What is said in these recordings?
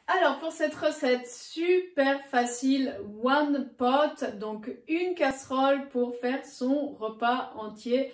Alors pour cette recette super facile, one pot, donc une casserole pour faire son repas entier.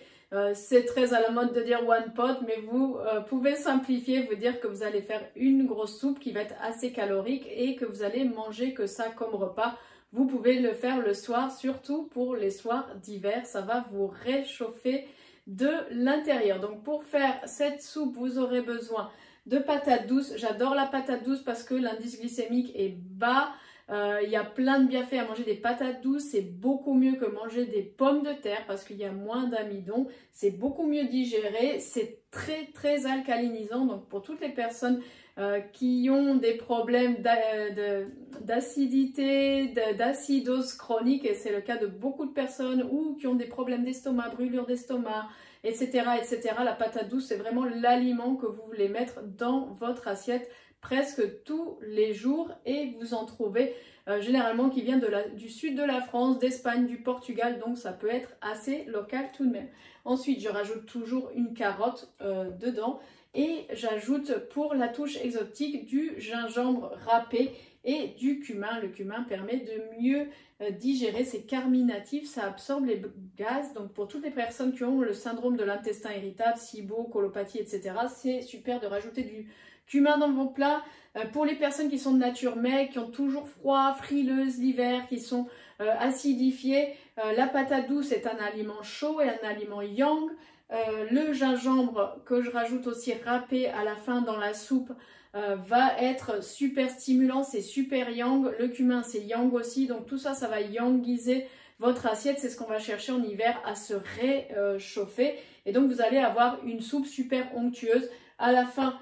C'est très à la mode de dire one pot, mais vous pouvez simplifier, vous dire que vous allez faire une grosse soupe qui va être assez calorique et que vous allez manger que ça comme repas. Vous pouvez le faire le soir, surtout pour les soirs d'hiver, ça va vous réchauffer de l'intérieur. Donc pour faire cette soupe, vous aurez besoin de patates douces. J'adore la patate douce parce que l'indice glycémique est bas. Il y a plein de bienfaits à manger des patates douces. C'est beaucoup mieux que manger des pommes de terre parce qu'il y a moins d'amidon. C'est beaucoup mieux digéré. C'est très alcalinisant. Donc pour toutes les personnes qui ont des problèmes d'acidité, d'acidose chronique, et c'est le cas de beaucoup de personnes, ou qui ont des problèmes d'estomac, brûlure d'estomac, etc., etc. La patate douce, c'est vraiment l'aliment que vous voulez mettre dans votre assiette presque tous les jours, et vous en trouvez généralement qui vient du sud de la France, d'Espagne, du Portugal, donc ça peut être assez local tout de même. Ensuite, je rajoute toujours une carotte dedans, et j'ajoute pour la touche exotique du gingembre râpé et du cumin. Le cumin permet de mieux digérer, c'est carminatif, ça absorbe les gaz. Donc pour toutes les personnes qui ont le syndrome de l'intestin irritable, SIBO, colopathie, etc., c'est super de rajouter du cumin dans vos plats. Pour les personnes qui sont de nature maigre, qui ont toujours froid, frileuses l'hiver, qui sont acidifiées, la patate douce est un aliment chaud et un aliment yang. Le gingembre que je rajoute aussi râpé à la fin dans la soupe va être super stimulant, c'est super yang. Le cumin c'est yang aussi, donc tout ça, ça va yangiser votre assiette. C'est ce qu'on va chercher en hiver, à se réchauffer. Et donc vous allez avoir une soupe super onctueuse. À la fin,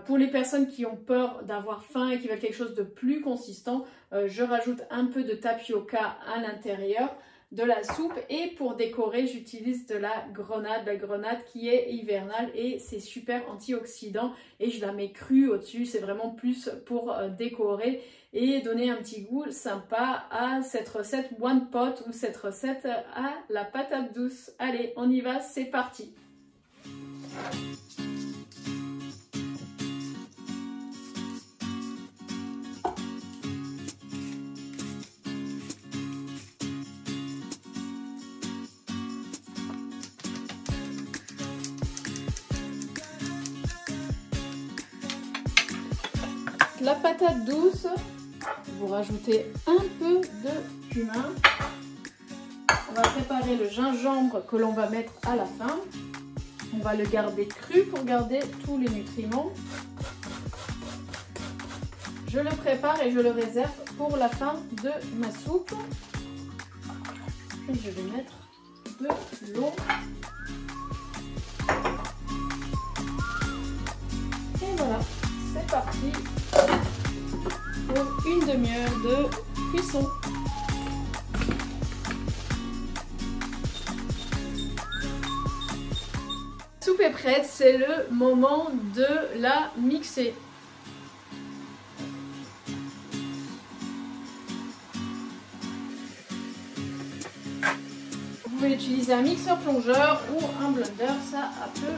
pour les personnes qui ont peur d'avoir faim et qui veulent quelque chose de plus consistant, je rajoute un peu de tapioca à l'intérieur de la soupe, et pour décorer j'utilise de la grenade qui est hivernale et c'est super antioxydant, et je la mets crue au-dessus. C'est vraiment plus pour décorer et donner un petit goût sympa à cette recette one pot ou cette recette à la patate douce. Allez, on y va, c'est parti. La patate douce, vous rajoutez un peu de cumin. On va préparer le gingembre que l'on va mettre à la fin. On va le garder cru pour garder tous les nutriments. Je le prépare et je le réserve pour la fin de ma soupe. Et je vais mettre de l'eau. Et voilà, c'est parti pour une demi-heure de cuisson. La soupe est prête, c'est le moment de la mixer. Vous pouvez utiliser un mixeur plongeur ou un blender, ça a peu